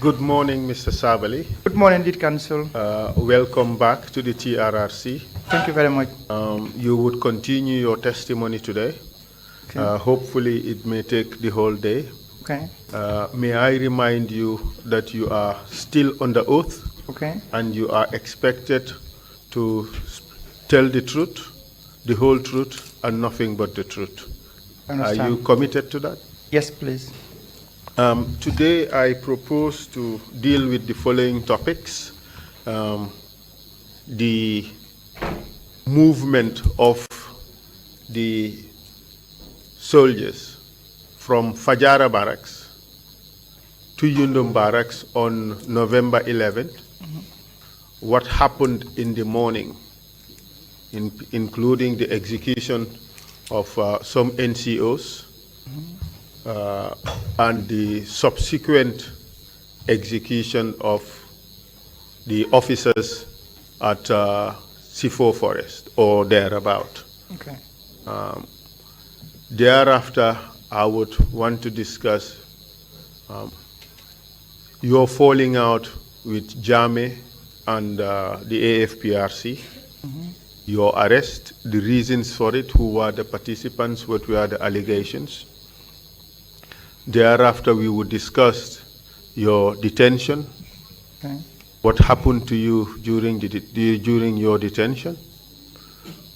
Good morning, Mr. Sabally. Good morning, indeed, Council. Welcome back to the TRRC. Thank you very much. You would continue your testimony today. Okay. Hopefully, it may take the whole day. Okay. May I remind you that you are still under oath, Okay. and you are expected to tell the truth, the whole truth, and nothing but the truth. Are you committed to that? Yes, please. Today, I propose to deal with the following topics. The movement of the soldiers from Fajara Barracks to Yundum Barracks on November 11th, what happened in the morning, including the execution of some NCOs, and the subsequent execution of the officers at C4 Forest or thereabout. Okay. Thereafter, I would want to discuss your falling out with Jame and the AFPRC, your arrest, the reasons for it, who were the participants, what were the allegations. Thereafter, we would discuss your detention, Okay. what happened to you during during your detention,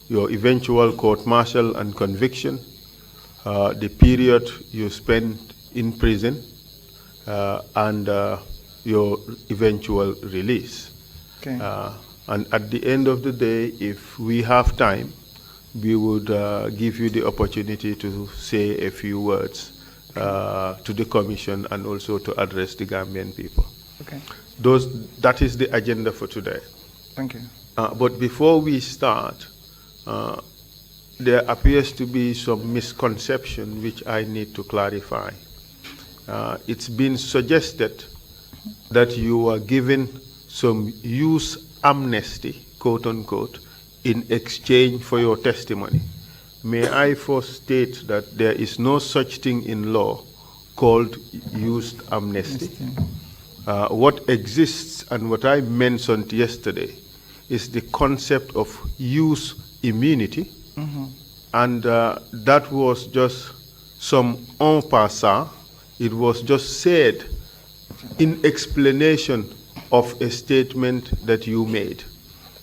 your eventual court-martial and conviction, the period you spent in prison, and your eventual release. Okay. And at the end of the day, if we have time, we would give you the opportunity to say a few words to the Commission and also to address the Gambian people. Okay. That is the agenda for today. Thank you. But before we start, there appears to be some misconception which I need to clarify. It's been suggested that you were given some use amnesty, quote unquote, in exchange for your testimony. May I first state that there is no such thing in law called used amnesty. What exists and what I mentioned yesterday is the concept of use immunity, and that was just some en passant. It was just said in explanation of a statement that you made.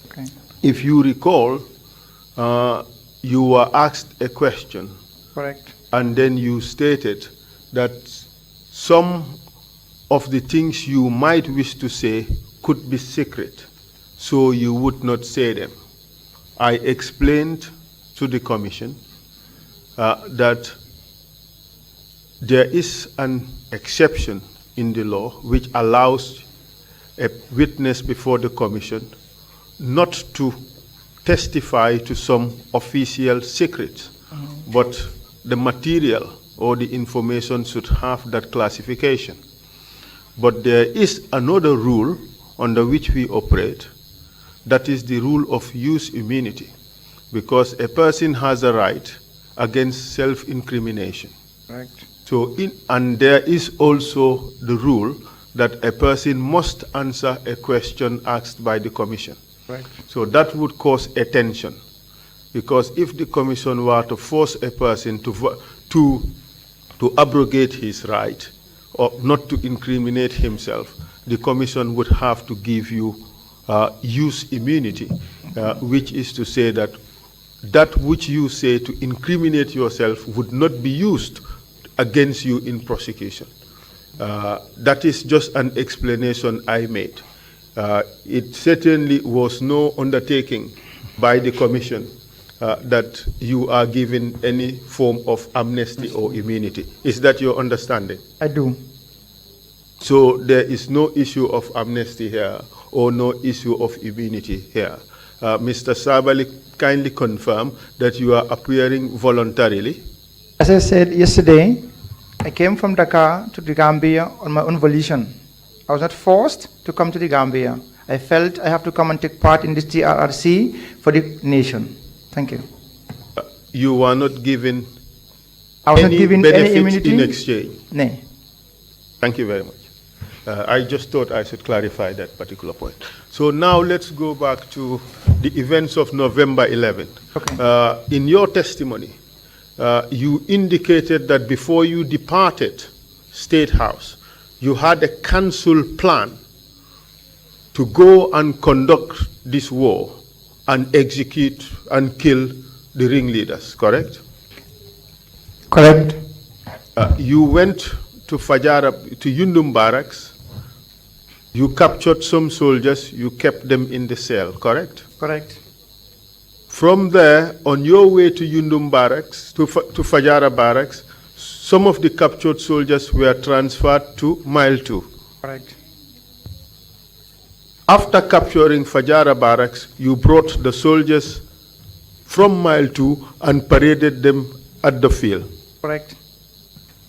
Okay. If you recall, you were asked a question. Correct. And then you stated that some of the things you might wish to say could be secret, so you would not say them. I explained to the Commission that there is an exception in the law which allows a witness before the Commission not to testify to some official secrets, but the material or the information should have that classification. But there is another rule under which we operate, that is the rule of use immunity, because a person has a right against self-incrimination. Right. So, and there is also the rule that a person must answer a question asked by the Commission. Right. So that would cause a tension, because if the Commission were to force a person to abrogate his right or not to incriminate himself, the Commission would have to give you use immunity, which is to say that that which you say to incriminate yourself would not be used against you in prosecution. That is just an explanation I made. It certainly was no undertaking by the Commission that you are given any form of amnesty or immunity. Is that your understanding? I do. So there is no issue of amnesty here or no issue of immunity here. Mr. Sabally, kindly confirm that you are appearing voluntarily. As I said yesterday, I came from Dakar to the Gambia on my own volition. I was not forced to come to the Gambia. I felt I have to come and take part in this TRRC for the nation. Thank you. You were not given I was not given any benefits immunity in exchange. No. Thank you very much. I just thought I should clarify that particular point. So now let's go back to the events of November 11th. Okay. In your testimony, you indicated that before you departed State House, you had a council plan to go and conduct this war and execute and kill the ringleaders, correct? Correct. You went to Yundum Barracks. You captured some soldiers. You kept them in the cell, correct? Correct. From there, on your way to Yundum Barracks, to Fajara Barracks, some of the captured soldiers were transferred to Mile 2. Correct. After capturing Fajara Barracks, you brought the soldiers from Mile 2 and paraded them at the field. Correct.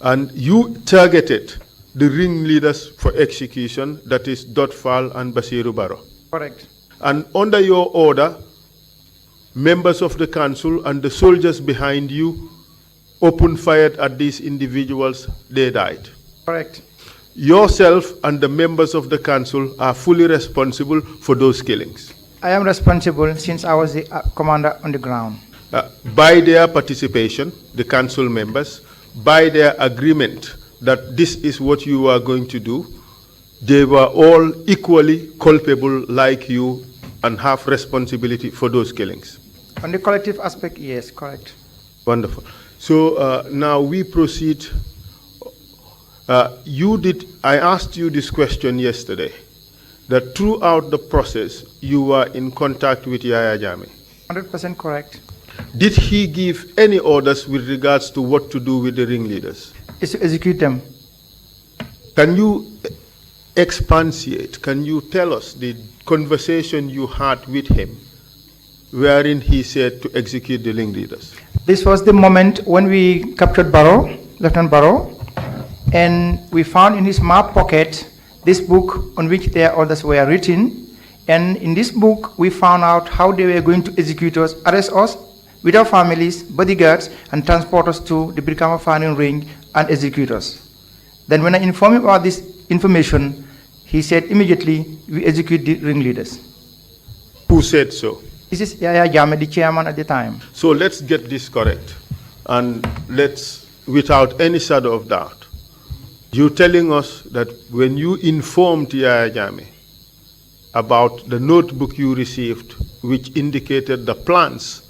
And you targeted the ringleaders for execution, that is Dotfal and Basiru Baro. Correct. And under your order, members of the council and the soldiers behind you opened fire at these individuals. They died. Correct. Yourself and the members of the council are fully responsible for those killings. I am responsible since I was the commander on the ground. By their participation, the council members, by their agreement that this is what you are going to do, they were all equally culpable like you and have responsibility for those killings. On the collective aspect, yes, correct. Wonderful. So now we proceed. I asked you this question yesterday, that throughout the process, you were in contact with Yaya Jammeh. 100% correct. Did he give any orders with regards to what to do with the ringleaders? Is to execute them. Can you expatiate? Can you tell us the conversation you had with him wherein he said to execute the ringleaders? This was the moment when we captured Barrow, Lieutenant Barrow, and we found in his map pocket this book on which their orders were written. And in this book, we found out how they were going to execute us, arrest us with our families, bodyguards, and transport us to the Brikama firing range and execute us. Then when I informed him about this information, he said immediately, we execute the ringleaders. Who said so? This is Yaya Jammeh, the chairman at the time. So let's get this correct. And let's, without any shadow of doubt, you telling us that when you informed Yaya Jammeh about the notebook you received, which indicated the plans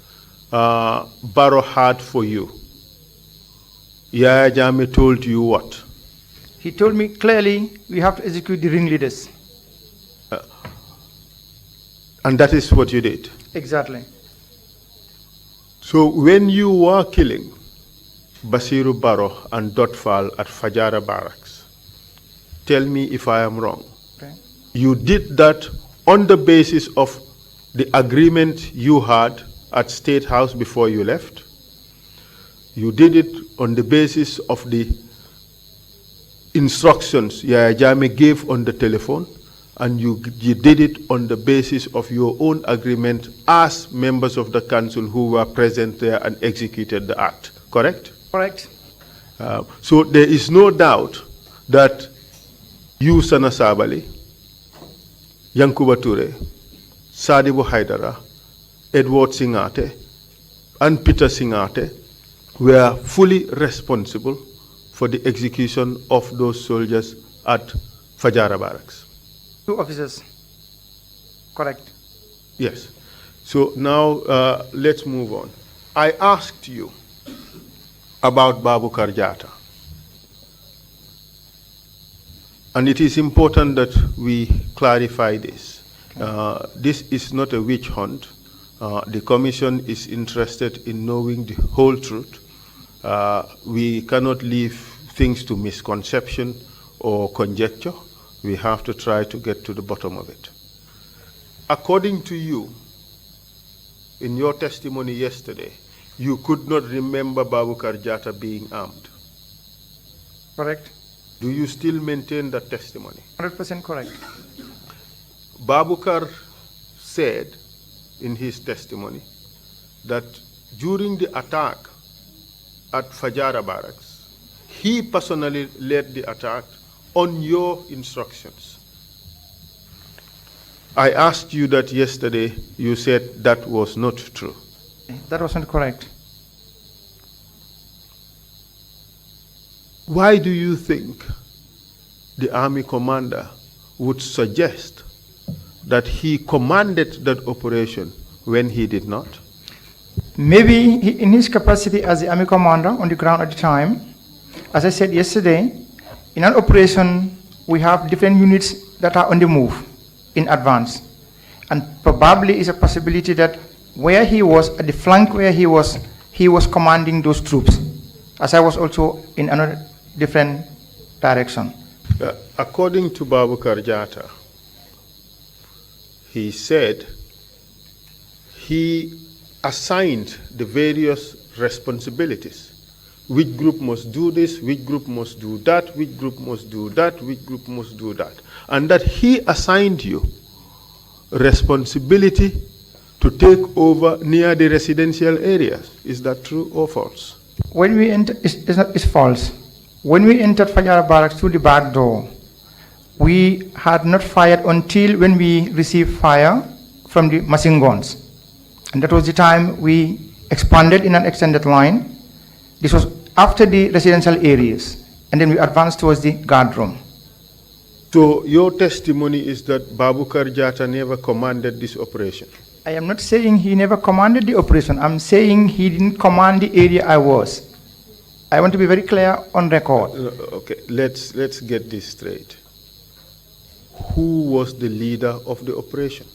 Barrow had for you, Yaya Jammeh told you what? He told me clearly, we have to execute the ringleaders. And that is what you did? Exactly. So when you were killing Basiru Barrow and Dotfal at Fajara Barracks, tell me if I am wrong. Okay. You did that on the basis of the agreement you had at State House before you left. You did it on the basis of the instructions Yaya Jammeh gave on the telephone, and you did it on the basis of your own agreement as members of the council who were present there and executed the act, correct? Correct. So there is no doubt that you, Sanna Sabally, Yankuba Toure, Sadibu Haidara, Edward Singate, and Peter Singate were fully responsible for the execution of those soldiers at Fajara Barracks. 2 officers. Correct. Yes. So now let's move on. I asked you about Babukar Jatta. And it is important that we clarify this. This is not a witch hunt. The Commission is interested in knowing the whole truth. We cannot leave things to misconception or conjecture. We have to try to get to the bottom of it. According to you, in your testimony yesterday, you could not remember Babukar Jatta being armed. Correct. Do you still maintain that testimony? 100% correct. Babukar said in his testimony that during the attack at Fajara Barracks, he personally led the attack on your instructions. I asked you that yesterday. You said that was not true. That wasn't correct. Why do you think the army commander would suggest that he commanded that operation when he did not? Maybe in his capacity as the army commander on the ground at the time, as I said yesterday, in an operation we have different units that are on the move in advance. And probably is a possibility that where he was, at the flank where he was commanding those troops, as I was also in another different direction. According to Babukar Jatta, he said he assigned the various responsibilities. Which group must do this, which group must do that, which group must do that, which group must do that. And that he assigned you responsibility to take over near the residential areas. Is that true or false? When we entered, it's false. When we entered Fajara Barracks through the back door, we had not fired until when we received fire from the machine guns. And that was the time we expanded in an extended line. This was after the residential areas. And then we advanced towards the guard room. So your testimony is that Babukar Jatta never commanded this operation? I am not saying he never commanded the operation. I'm saying he didn't command the area I was. I want to be very clear on record. Okay, let's get this straight. Who was the leader of the operation?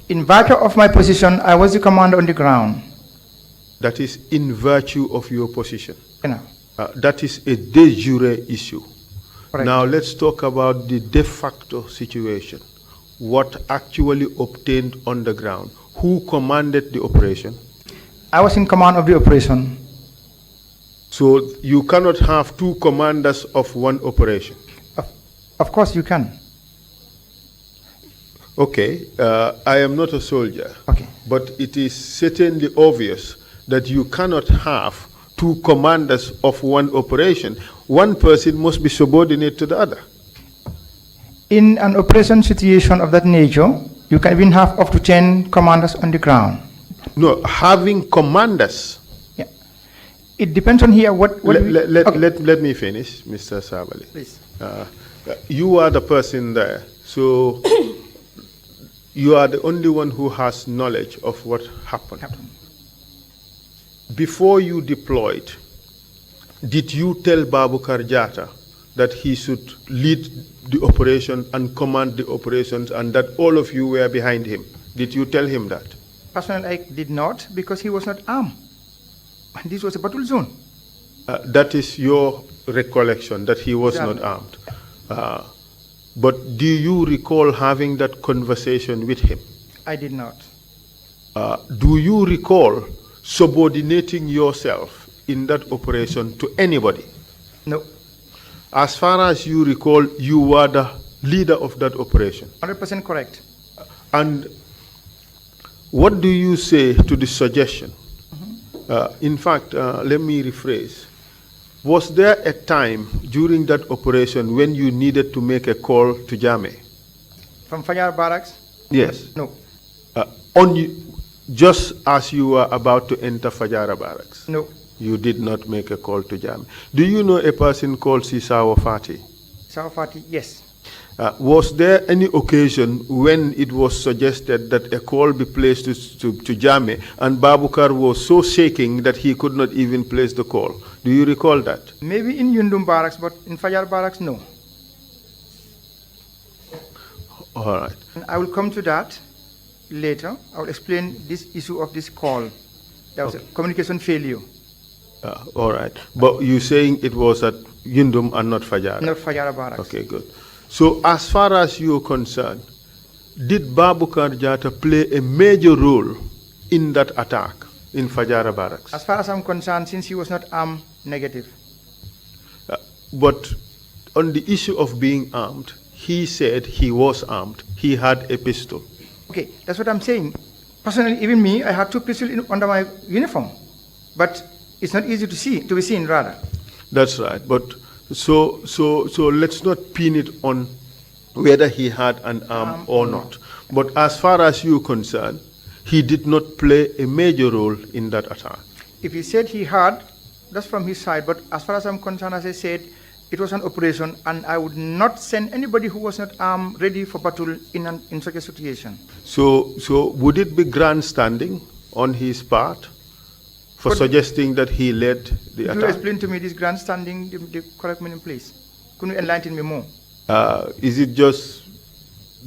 In virtue of my position, I was the commander on the ground. That is in virtue of your position. You know. That is a de jure issue. Correct. Now let's talk about the de facto situation. What actually obtained on the ground? Who commanded the operation? I was in command of the operation. So you cannot have two commanders of one operation? Of course you can. Okay, I am not a soldier. Okay. But it is certainly obvious that you cannot have two commanders of one operation. One person must be subordinate to the other. In an operation situation of that nature, you can even have up to 10 commanders on the ground. No, having commanders. Yeah. It depends on here what let me finish, Mr. Sabally. Please. You are the person there, so you are the only one who has knowledge of what happened. Before you deployed, did you tell Babukar Jatta that he should lead the operation and command the operations and that all of you were behind him? Did you tell him that? Personally, I did not, because he was not armed. And this was a battle zone. That is your recollection, that he was not armed. But do you recall having that conversation with him? I did not. Do you recall subordinating yourself in that operation to anybody? No. As far as you recall, you were the leader of that operation. 100% correct. And what do you say to the suggestion? In fact, let me rephrase. Was there a time during that operation when you needed to make a call to Jame? From Fayar Barracks? Yes. No. Just as you were about to enter Fajara Barracks? No. You did not make a call to Jame. Do you know a person called Sisawa Fati? Sisawa Fati, yes. Was there any occasion when it was suggested that a call be placed to Jame and Babukar was so shaking that he could not even place the call? Do you recall that? Maybe in Yundum Barracks, but in Fayar Barracks, no. All right. And I will come to that later. I will explain this issue of this call. There was a communication failure. All right. But you're saying it was at Yundum and not Fajara? Not Fajara Barracks. Okay, good. So as far as you're concerned, did Babukar Jatta play a major role in that attack in Fajara Barracks? As far as I'm concerned, since he was not armed, negative. But on the issue of being armed, he said he was armed. He had a pistol. Okay, that's what I'm saying. Personally, even me, I had two pistols under my uniform. But it's not easy to see, to be seen, rather. That's right. But So let's not pin it on whether he had an arm or not. But as far as you're concerned, he did not play a major role in that attack. If he said he had, that's from his side. But as far as I'm concerned, as I said, it was an operation, and I would not send anybody who was not armed ready for battle in such a situation. So would it be grandstanding on his part for suggesting that he led the attack? Could you explain to me this grandstanding, the correct meaning, please? Could you enlighten me more? Is it just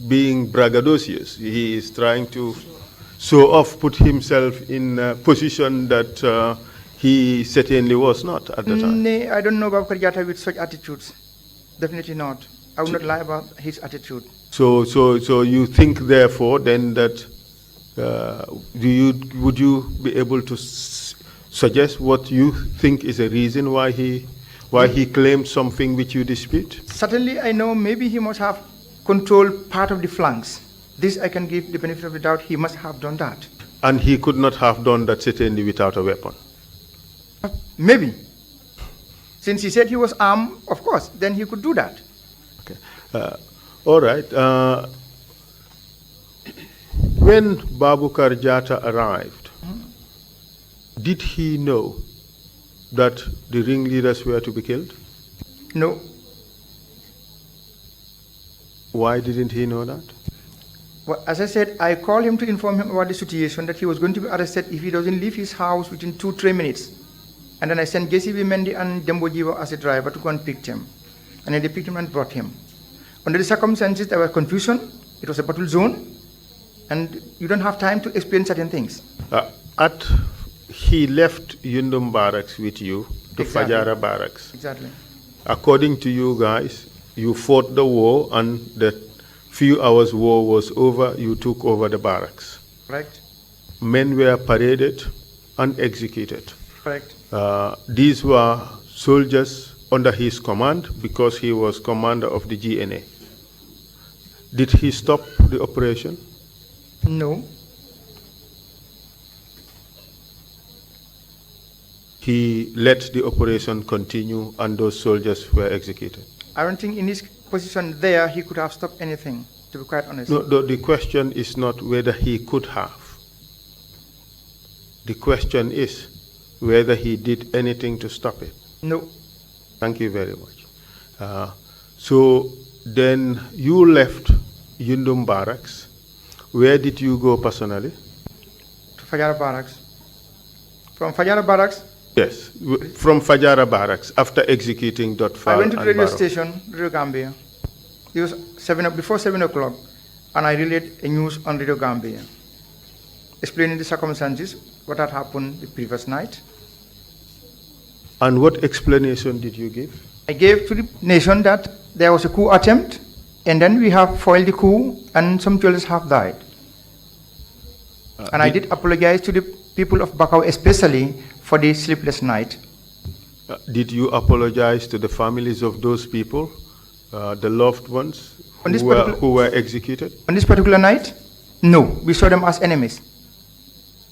being braggadocious? He is trying to show off, put himself in a position that he certainly was not at the time. No, I don't know about Karjata with such attitudes. Definitely not. I would not lie about his attitude. So you think, therefore, then that would you be able to suggest what you think is a reason why he claimed something which you dispute? Certainly, I know maybe he must have controlled part of the flanks. This I can give the benefit of the doubt. He must have done that. And he could not have done that certainly without a weapon. Maybe. Since he said he was armed, of course, then he could do that. Okay. All right. When Babukar Jatta arrived, did he know that the ringleaders were to be killed? No. Why didn't he know that? Well, as I said, I called him to inform him about the situation, that he was going to be arrested if he doesn't leave his house within 2-3 minutes. And then I sent JCB Mendy and Dembo Jiwa as a driver to go and pick him. And then they picked him and brought him. Under the circumstances, there was confusion. It was a battle zone. And you don't have time to explain certain things. He left Yundum Barracks with you to Exactly. Fajara Barracks. Exactly. According to you guys, you fought the war, and the few hours war was over, you took over the barracks. Correct. Men were paraded and executed. Correct. These were soldiers under his command because he was commander of the GNA. Did he stop the operation? No. He let the operation continue and those soldiers were executed. I don't think in his position there he could have stopped anything, to be quite honest. No, the question is not whether he could have. The question is whether he did anything to stop it. No. Thank you very much. So then you left Yundum Barracks. Where did you go personally? To Fajara Barracks. From Fajara Barracks, Yes, from Fajara Barracks after executing Dotfal. I went to the and radio Barrow. station, Radio Gambia. It was before 7 o'clock, and I relayed a news on Radio Gambia, explaining the circumstances, what had happened the previous night. And what explanation did you give? I gave to the nation that there was a coup attempt, and then we have foiled the coup, and some soldiers have died. And I did apologize to the people of Bakau, especially for the sleepless night. Did you apologize to the families of those people, the loved ones who were executed? On this particular night, no, we saw them as enemies.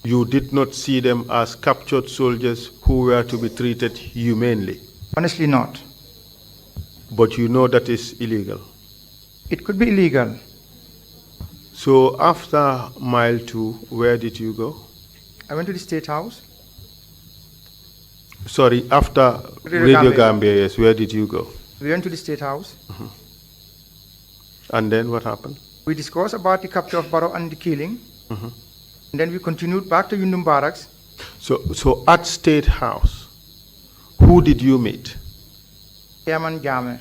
You did not see them as captured soldiers who were to be treated humanely? Honestly not. But you know that is illegal? It could be illegal. So after mile 2, where did you go? I went to the State House. Sorry, after Radio Gambia, yes, where did you go? We went to the State House. And then what happened? We discussed about the capture of Barrow and the killing. And then we continued back to Yundum Barracks. So at State House, who did you meet? Chairman Game.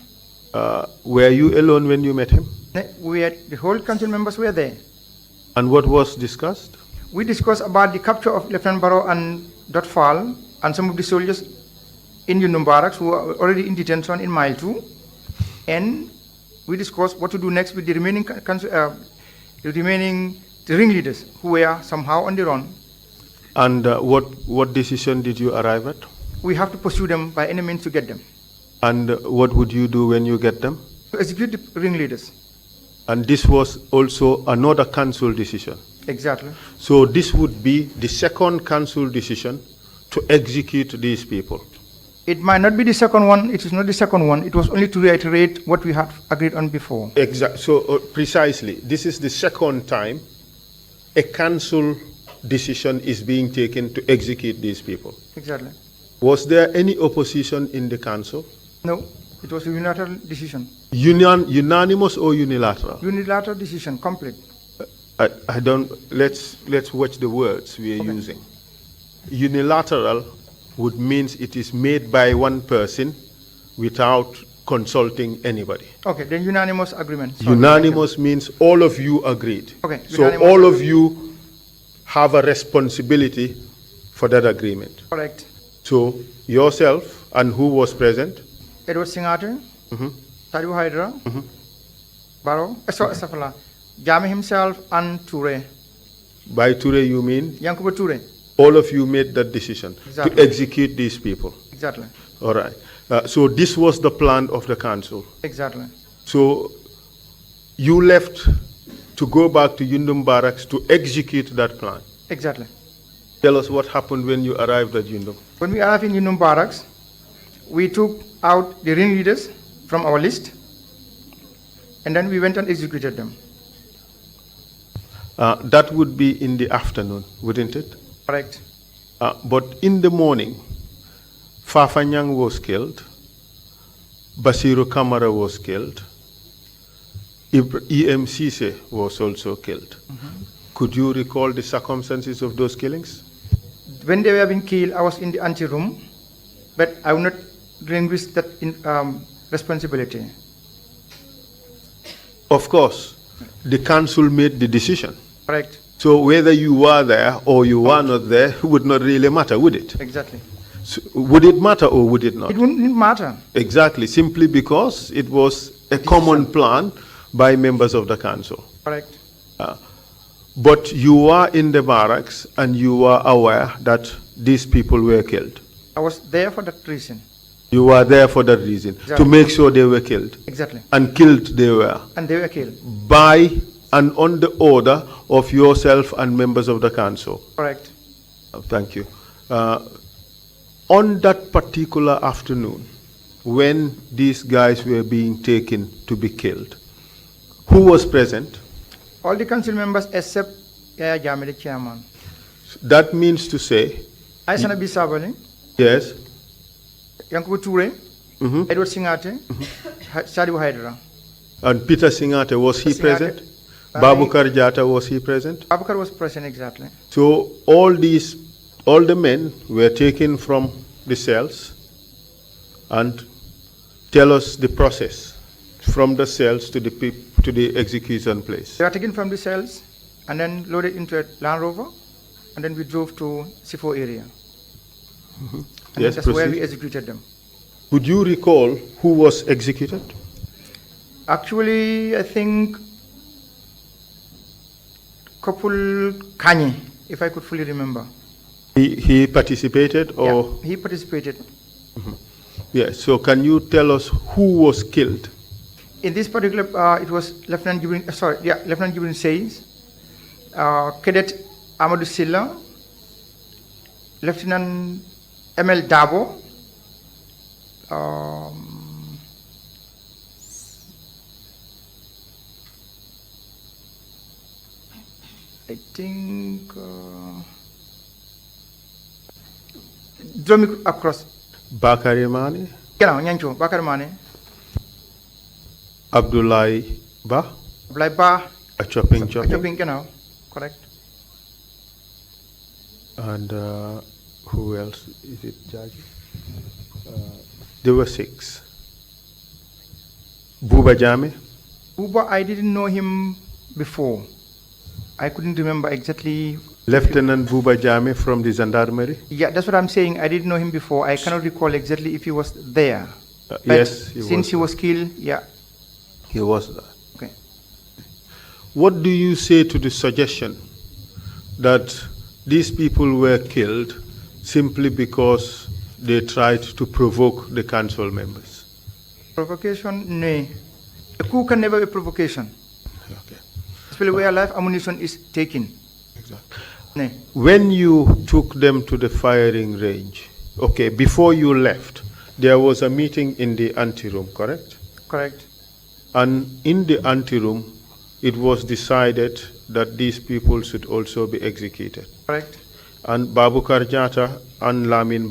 Were you alone when you met him? The whole council members were there. And what was discussed? We discussed about the capture of Lieutenant Barrow and Dotfal and some of the soldiers in Yundum Barracks who were already in detention in mile 2. And we discussed what to do next with the remaining the ringleaders who were somehow on the run. And what decision did you arrive at? We have to pursue them by any means to get them. And what would you do when you get them? To execute the ringleaders. And this was also another council decision? Exactly. So this would be the second council decision to execute these people? It might not be the second one. It is not the second one. It was only to reiterate what we had agreed on before. Exactly. So precisely, this is the second time a council decision is being taken to execute these people. Exactly. Was there any opposition in the council? No, it was a unilateral decision. Unanimous or unilateral? Unilateral decision, complete. I don't. Let's watch the words we are using. Unilateral would means it is made by one person without consulting anybody. Okay, then unanimous agreement. Sorry, unanimous means all of you agreed. Okay. So all of you have a responsibility for that agreement. Correct. So yourself and who was present? Edward Singate, Tariu Hydra, Barrow, Safala, Jami himself and Toure. By Toure you mean? Yankuba Toure. All of you made that decision Exactly. to execute these people. Exactly. All right. So this was the plan of the council. Exactly. So you left to go back to Yundum Barracks to execute that plan. Exactly. Tell us what happened when you arrived at Yundum. When we arrived in Yundum Barracks, we took out the ringleaders from our list, and then we went and executed them. That would be in the afternoon, wouldn't it? Correct. But in the morning, Fafanyang was killed, Basiru Kamara was killed, E.M. Sise was also killed. Could you recall the circumstances of those killings? When they were being killed, I was in the ante-room, but I will not relinquish that responsibility. Of course, the council made the decision. Correct. So whether you were there or you were not there would not really matter, would it? Exactly. So would it matter or would it not? It wouldn't matter. Exactly, simply because it was a common plan by members of the council. Correct. But you were in the barracks and you were aware that these people were killed. I was there for that reason. You were there for that reason, Exactly. to make sure they were killed. Exactly. And killed they were. And they were killed. By and on the order of yourself and members of the council. Correct. Thank you. On that particular afternoon, when these guys were being taken to be killed, who was present? All the council members except Yaya Jame, the chairman. That means to say, I, Sanna Sabally, yes, Yankuba Toure, Edward Singate, Sadiu Hydra. and Peter Singate, was he Singate, present? Babu Karjata, was he present? Abukar was present, exactly. So all the men were taken from the cells, and tell us the process from the cells to the execution place. They were taken from the cells and then loaded into a Land Rover, and then we drove to C4 area. And Yes, that's where proceed. we executed them. Would you recall who was executed? Actually, I think Kopul Kanye, if I could fully remember. He participated, or Yeah, he participated. yes? So can you tell us who was killed? In this particular, it was Lieutenant Jibril Says, Cadet Amadou Silla, Lieutenant ML Dabo, I think Dromi across. Bakari Mane, Genau, Nyancho, Bakar Mane, Abdullahi Ba, Blaiba, a chopping, genau, correct. and who else is it, Judge? There were 6. Buba Jame, Uba, I didn't know him before. I couldn't remember exactly. Lieutenant Buba Jame from the Gendarmerie. Yeah, that's what I'm saying. I didn't know him before. I cannot recall exactly if he was there. But Yes, since he was killed, yeah. He was there. Okay. What do you say to the suggestion that these people were killed simply because they tried to provoke the council members? Provocation? No. A coup can never be provocation. Okay. Especially where live ammunition is taken. Exactly. No. When you took them to the firing range, okay, before you left, there was a meeting in the anteroom, correct? Correct. And in the anteroom, it was decided that these people should also be executed. Correct. And Babukar Jatta and Lamin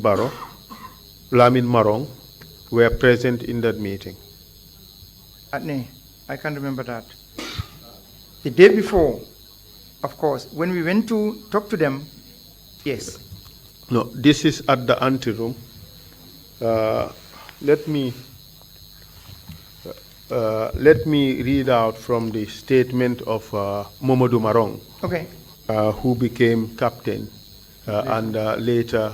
Marong were present in that meeting. No, I can't remember that. The day before, of course, when we went to talk to them, yes. No, this is at the anteroom. Let me read out from the statement of Momodou Marong, Okay. who became captain and later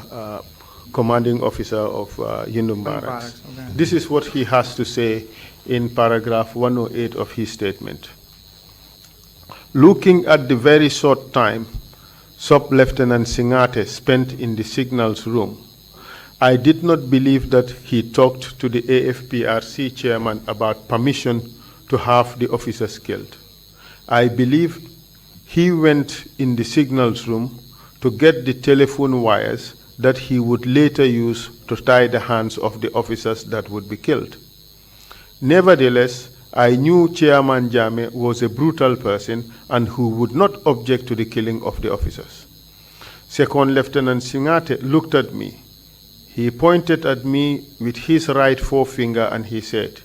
commanding officer of Yundum Barracks. Okay. This is what he has to say in paragraph 108 of his statement. Looking at the very short time Sub-Lieutenant Singate spent in the signals room, I did not believe that he talked to the AFPRC chairman about permission to have the officers killed. I believe he went in the signals room to get the telephone wires that he would later use to tie the hands of the officers that would be killed. Nevertheless, I knew Chairman Jame was a brutal person and who would not object to the killing of the officers. Second Lieutenant Singate looked at me. He pointed at me with his right forefinger and he said,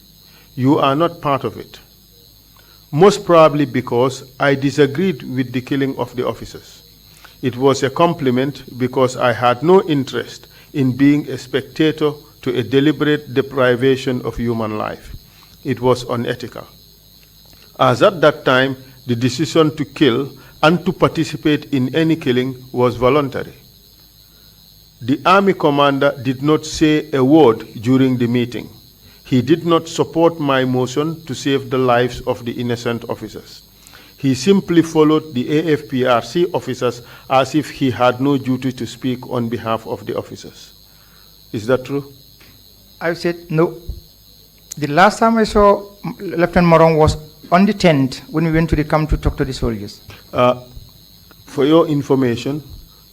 "You are not part of it." Most probably because I disagreed with the killing of the officers. It was a compliment because I had no interest in being a spectator to a deliberate deprivation of human life. It was unethical. As at that time, the decision to kill and to participate in any killing was voluntary. The army commander did not say a word during the meeting. He did not support my motion to save the lives of the innocent officers. He simply followed the AFPRC officers as if he had no duty to speak on behalf of the officers. Is that true? I said no. The last time I saw Lieutenant Morong was on the 10th when we went to the camp to talk to the soldiers. For your information,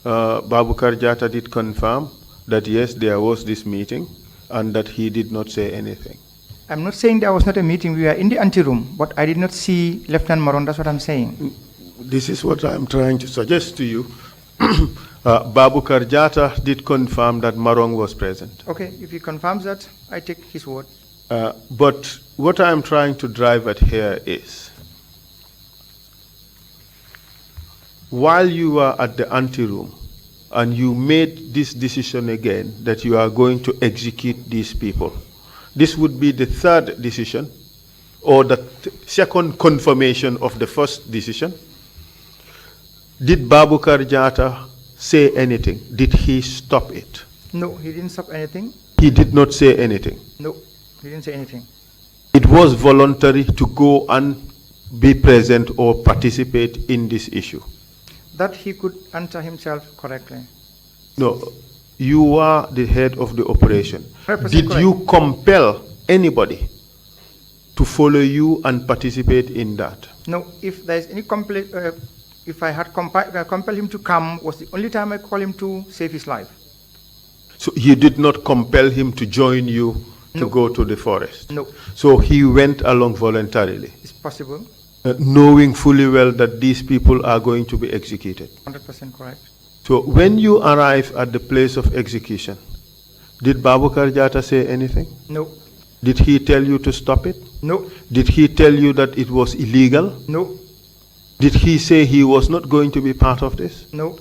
Babukar Jatta did confirm that yes, there was this meeting and that he did not say anything. I'm not saying there was not a meeting. We were in the anteroom, but I did not see Lieutenant Morong. That's what I'm saying. This is what I'm trying to suggest to you. Babukar Jatta did confirm that Marong was present. Okay, if he confirms that, I take his word. But what I'm trying to drive at here is, while you were at the anteroom and you made this decision again that you are going to execute these people, this would be the third decision or the second confirmation of the first decision. Did Babukar Jatta say anything? Did he stop it? No, he didn't stop anything. He did not say anything. No, he didn't say anything. It was voluntary to go and be present or participate in this issue. That he could answer himself correctly. No, you are the head of the operation. Did correct. you compel anybody to follow you and participate in that? No, if there is any if I had compelled him to come, was the only time I called him to save his life. So you did not compel him to join you to No. go to the forest? No. So he went along voluntarily? It's possible. Knowing fully well that these people are going to be executed? 100% correct. So when you arrive at the place of execution, did Babukar Jatta say anything? No. Did he tell you to stop it? No. Did he tell you that it was illegal? No. Did he say he was not going to be part of this? No.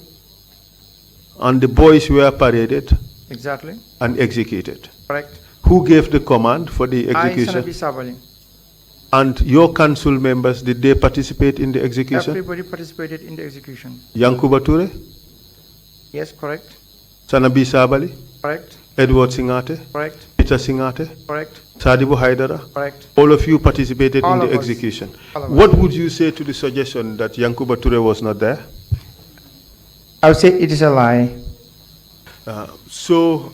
And the boys were paraded Exactly. and executed. Correct. Who gave the command for the I, execution? Sabally. And your council members, did they participate in the execution? Everybody participated in the execution. Yankuba Ture, Yes, correct. Sanna Sabally, Correct. Edward Singate, Correct. Peter Singate, Correct. Sadibu Haidara. Correct. All of you participated All in of the us. execution. All of us. What would you say to the suggestion that Yankuba Ture was not there? I would say it is a lie. So,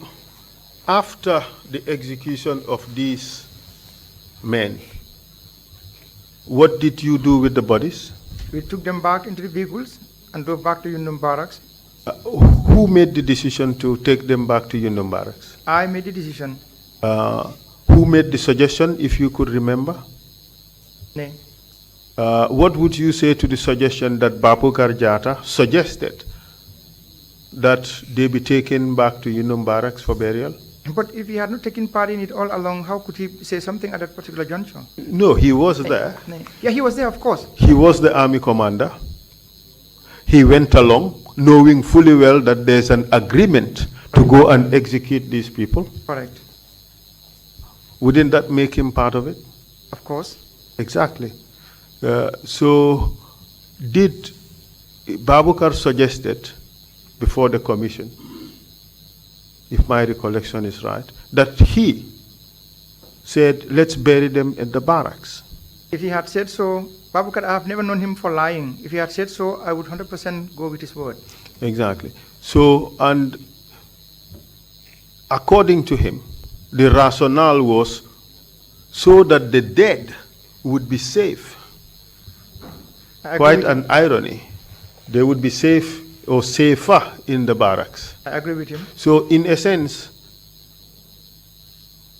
after the execution of these men, what did you do with the bodies? We took them back into the vehicles and drove back to Yundum Barracks. Who made the decision to take them back to Yundum Barracks? I made the decision. Who made the suggestion, if you could remember? Ne. What would you say to the suggestion that Babukar Jata suggested that they be taken back to Yundum Barracks for burial? But if he had not taken part in it all along, how could he say something at that particular juncture? No, he was there. Yeah, he was there, of course. He was the army commander. He went along knowing fully well that there's an agreement to go and execute these people. Correct. Wouldn't that make him part of it? Of course. Exactly. So did Babukar suggested before the commission, if my recollection is right, that he said, let's bury them at the barracks? If he had said so, Babukar, I have never known him for lying. If he had said so, I would 100% go with his word. Exactly. So, and according to him, the rationale was so that the dead would be safe. Quite an irony. They would be safe or safer in the barracks. I agree with him. So in a sense,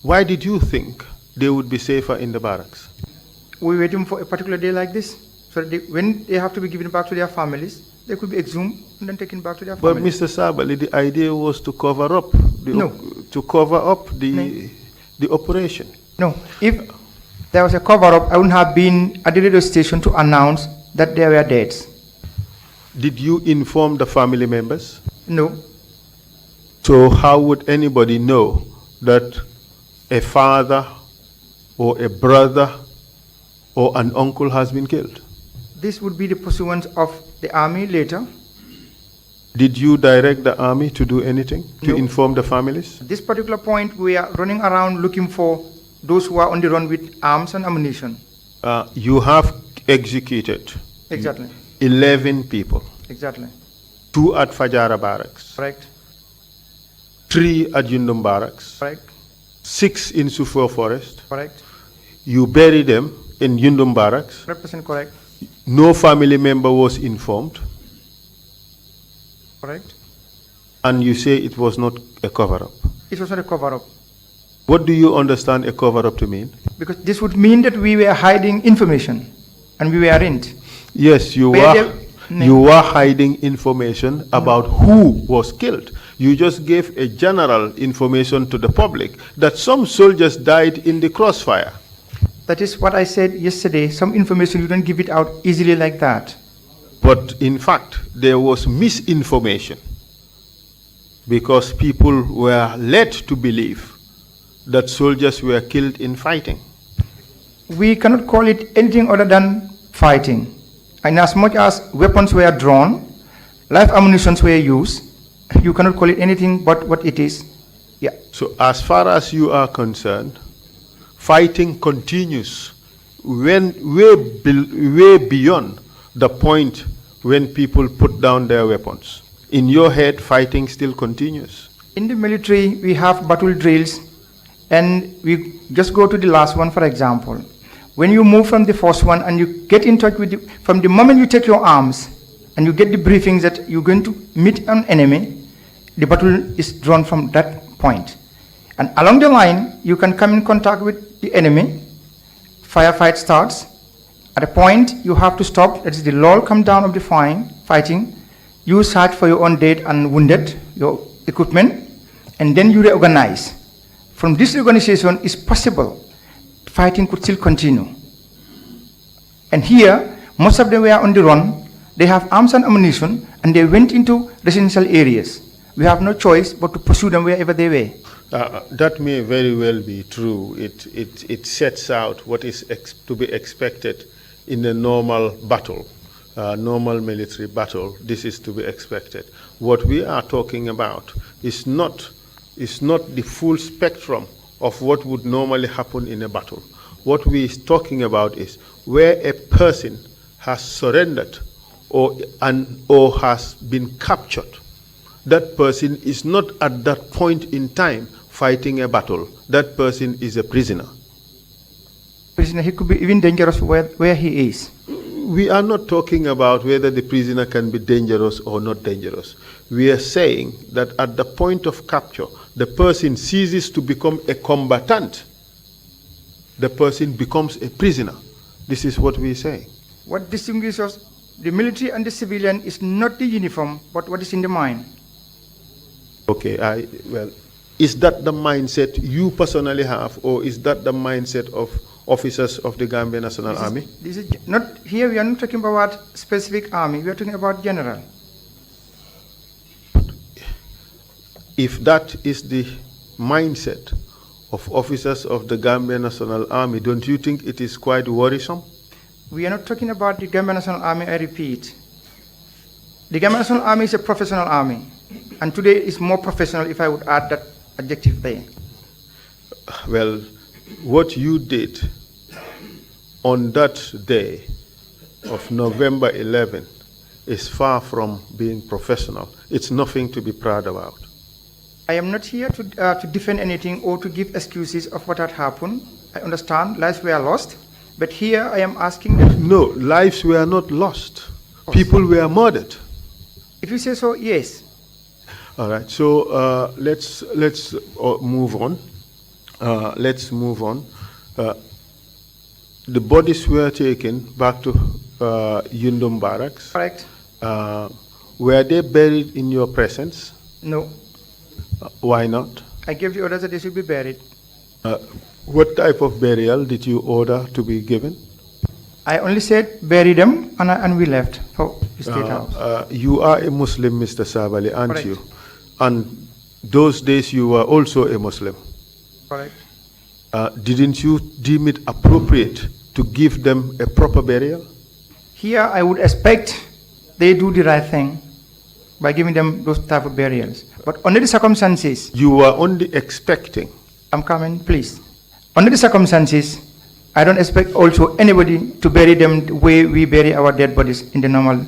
why did you think they would be safer in the barracks? We're waiting for a particular day like this, so that when they have to be given back to their families, they could be exhumed and then taken back to their But families. Mr. Sabally, the idea was to cover up the operation. No, if there was a cover-up, I wouldn't have been at the radio station to announce that there were deaths. Did you inform the family members? No. So how would anybody know that a father or a brother or an uncle has been killed? This would be the pursuance of the army later. Did you direct the army to do anything to No. inform the families? At this particular point, we are running around looking for those who are on the run with arms and ammunition. You have executed Exactly. 11 people, Exactly. 2 at Fajara Barracks, Correct. 3 at Yundum Barracks, Correct. 6 in Sufo Forest. Correct. You bury them in Yundum Barracks. 100% correct. No family member was informed. Correct. And you say it was not a cover-up. It was not a cover-up. What do you understand a cover-up to mean? Because this would mean that we were hiding information, and we weren't. Yes, you were hiding information about who was killed. You just gave a general information to the public that some soldiers died in the crossfire. That is what I said yesterday. Some information, you don't give it out easily like that. But in fact, there was misinformation because people were led to believe that soldiers were killed in fighting. We cannot call it anything other than fighting. And as much as weapons were drawn, live ammunitions were used, you cannot call it anything but what it is. Yeah. So as far as you are concerned, fighting continues way beyond the point when people put down their weapons. In your head, fighting still continues. In the military, we have battle drills, and we just go to the last one, for example. When you move from the first one and you get in touch with from the moment you take your arms and you get the briefings that you're going to meet an enemy, the battle is drawn from that point. And along the line, you can come in contact with the enemy, firefight starts. At a point, you have to stop, that is the lull come down of the fighting. You search for your own dead and wounded, your equipment, and then you reorganize. From this reorganization, it's possible fighting could still continue. And here, most of them were on the run. They have arms and ammunition, and they went into residential areas. We have no choice but to pursue them wherever they were. That may very well be true. It sets out what is to be expected in a normal battle, normal military battle. This is to be expected. What we are talking about is not the full spectrum of what would normally happen in a battle. What we are talking about is where a person has surrendered or has been captured. That person is not at that point in time fighting a battle. That person is a prisoner. Prisoner, he could be even dangerous where he is. We are not talking about whether the prisoner can be dangerous or not dangerous. We are saying that at the point of capture, the person ceases to become a combatant, the person becomes a prisoner. This is what we say. What distinguishes the military and the civilian is not the uniform, but what is in the mind. Okay, well, is that the mindset you personally have, or is that the mindset of officers of the Gambia National Army? This is not, here we are not talking about specific army, we are talking about general. If that is the mindset of officers of the Gambia National Army, don't you think it is quite worrisome? We are not talking about the Gambia National Army, I repeat. The Gambia National Army is a professional army, and today is more professional, if I would add that adjective there. Well, what you did on that day of November 11 is far from being professional. It's nothing to be proud about. I am not here to defend anything or to give excuses of what had happened. I understand lives were lost, but here I am asking that... No, lives were not lost. People were murdered. If you say so, yes. All right, so let's move on. Let's move on. The bodies were taken back to Yundum Barracks. Correct. Were they buried in your presence? No. Why not? I gave the orders that they should be buried. What type of burial did you order to be given? I only said bury them, and we left for the State House. You are a Muslim, Mr. Sabally, aren't Correct. you? And those days you were also a Muslim. Correct. Didn't you deem it appropriate to give them a proper burial? Here I would expect they do the right thing by giving them those type of burials. But under the circumstances... You were only expecting. I'm coming, please. Under the circumstances, I don't expect also anybody to bury them the way we bury our dead bodies in the normal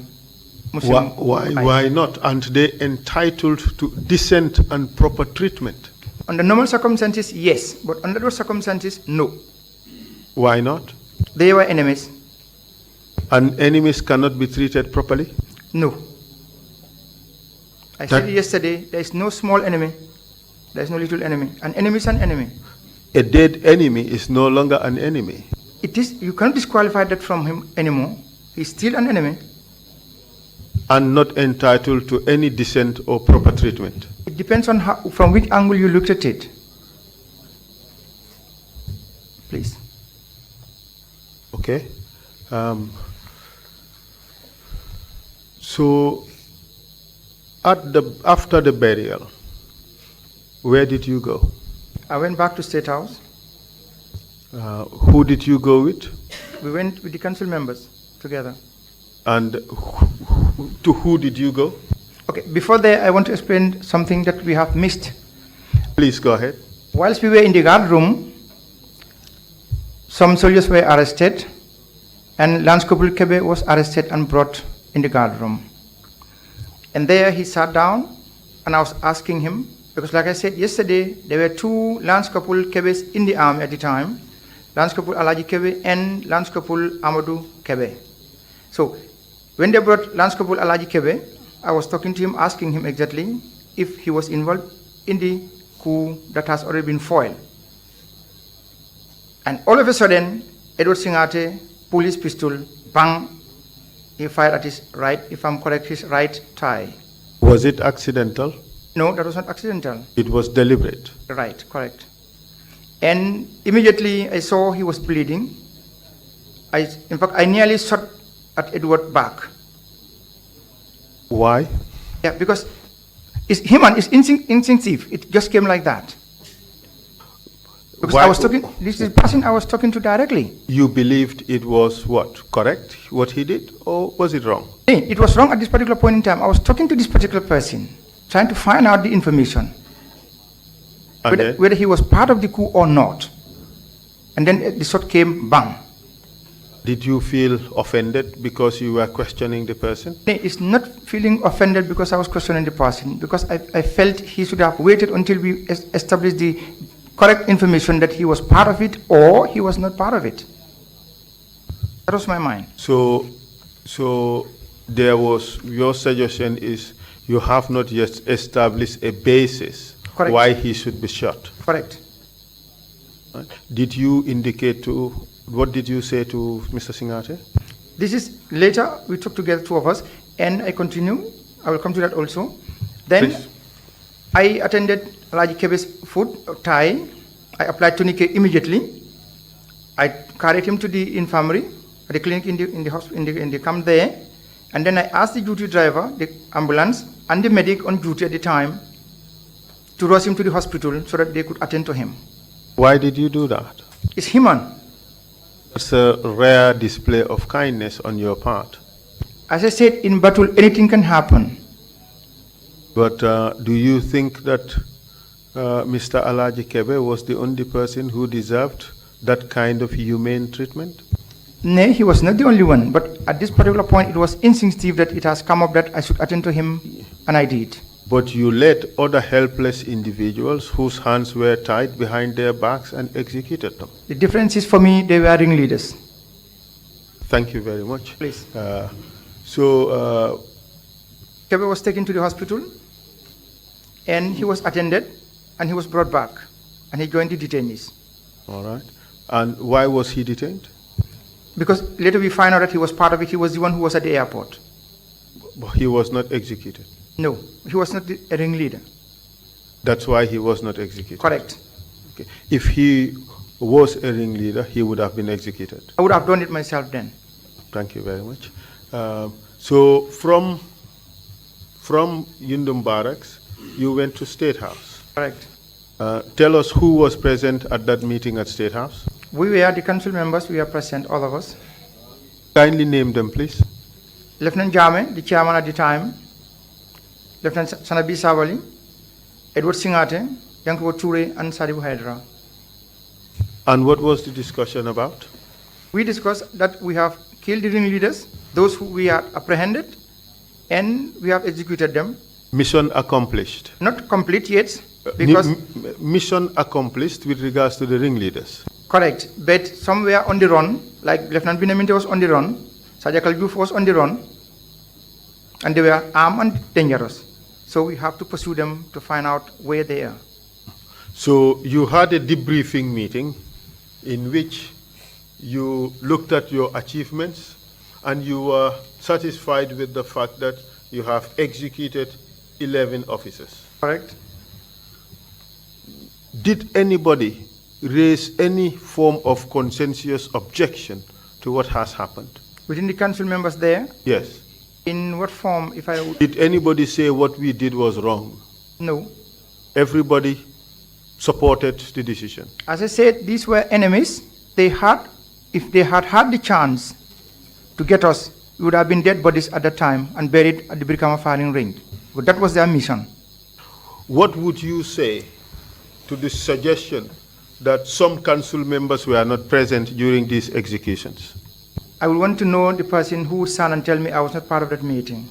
Muslim Why not? Aren't they entitled to decent and proper treatment? Under normal circumstances, yes. But under those circumstances, no. Why not? They were enemies. And enemies cannot be treated properly? No. I said yesterday, there is no small enemy, there is no little enemy. An enemy is an enemy. A dead enemy is no longer an enemy. It is, you cannot disqualify that from him anymore. He's still an enemy. And not entitled to any decent or proper treatment. It depends on how, from which angle you looked at it. Please. Okay. So, after the burial, where did you go? I went back to State House. Who did you go with? We went with the council members together. And to who did you go? Okay, before that, I want to explain something that we have missed. Please go ahead. Whilst we were in the guard room, some soldiers were arrested, and Lance Corporal Kebe was arrested and brought in the guard room. And there he sat down, and I was asking him, because like I said yesterday, there were two Lance Corporal Kebes in the army at the time, Lance Corporal Alaji Kebe and Lance Corporal Amadou Kebe. So when they brought Lance Corporal Alaji Kebe, I was talking to him, asking him exactly if he was involved in the coup that has already been foiled. And all of a sudden, Edward Singate pulled his pistol, bang, he fired at his right, if I'm correct, his right thigh. Was it accidental? No, that was not accidental. It was deliberate. Right, correct. And immediately I saw he was bleeding. In fact, I nearly shot at Edward back. Why? Yeah, because it's human, it's instinctive. It just came like that. Because Why? I was talking, this is the person I was talking to directly. You believed it was what? Correct, what he did? Or was it wrong? It was wrong at this particular point in time. I was talking to this particular person, trying to find out the information. Whether he was part of the coup or not. And then the shot came, bang. Did you feel offended because you were questioning the person? It's not feeling offended because I was questioning the person, because I felt he should have waited until we established the correct information that he was part of it or he was not part of it. That was my mind. So there was, your suggestion is you have not yet established a basis Correct. why he should be shot. Correct. Right. Did you indicate to, what did you say to Mr. Singate? This is later, we talked together, two of us, and I continue. I will come to that also. Then Please. I attended Alaji Kebe's food, Thai. I applied tourniquet immediately. I carried him to the infirmary, the clinic in the hospital, in the camp there. And then I asked the duty driver, the ambulance, and the medic on duty at the time to rush him to the hospital so that they could attend to him. Why did you do that? It's human. It's a rare display of kindness on your part. As I said, in battle, anything can happen. But do you think that Mr. Alaji Kebe was the only person who deserved that kind of humane treatment? No, he was not the only one. But at this particular point, it was instinctive that it has come up that I should attend to him, and I did. But you led other helpless individuals whose hands were tied behind their backs and executed them. The difference is, for me, they were ringleaders. Thank you very much. Please. Kebe was taken to the hospital, and he was attended, and he was brought back, and he joined the detainees. All right. And why was he detained? Because later we find out that he was part of it. He was the one who was at the airport. But he was not executed. No, he was not a ringleader. That's why he was not executed. Correct. Okay. If he was a ringleader, he would have been executed. I would have done it myself then. Thank you very much. So from Yundum Barracks, you went to State House. Correct. Tell us who was present at that meeting at State House. We were the council members. We were present, all of us. Kindly name them, please. Lieutenant Jame, the chairman at the time. Lieutenant Sanna Sabally, Edward Singate, Yankubo Ture, and Sadibu Hydra. And what was the discussion about? We discussed that we have killed the ringleaders, those who we had apprehended, and we have executed them. Mission accomplished. Not complete yet, because... Mission accomplished with regards to the ringleaders. Correct, but some were on the run, like Lieutenant Binaminte was on the run, Sajak Al-Juf was on the run, and they were armed and dangerous. So we have to pursue them to find out where they are. So you had a debriefing meeting in which you looked at your achievements and you were satisfied with the fact that you have executed 11 officers. Correct. Did anybody raise any form of consensus objection to what has happened? Within the council members there? Yes. In what form, if I... Did anybody say what we did was wrong? No. Everybody supported the decision. As I said, these were enemies. If they had had the chance to get us, we would have been dead bodies at that time and buried at the Brikama firing range. But that was their mission. What would you say to the suggestion that some council members were not present during these executions? I would want to know the person who would stand and tell me I was not part of that meeting.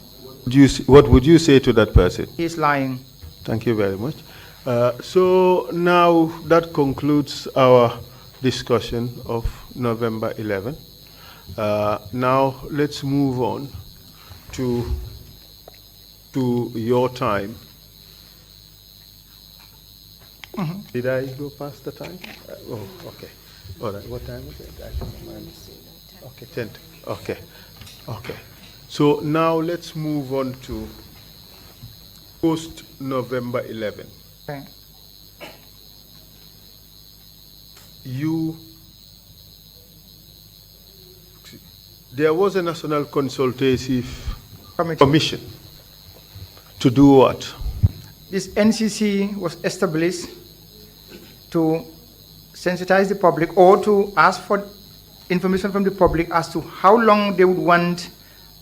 What would you say to that person? He is lying. Thank you very much. So now that concludes our discussion of November 11. Now let's move on to your time. Mm-hmm. Did I go past the time? Oh, okay. All right. What time is it? Okay, 10. Okay. Okay. So now let's move on to post-November 11. Okay. There was a National Consultative Commission to do what? This NCC was established to sensitize the public or to ask for information from the public as to how long they would want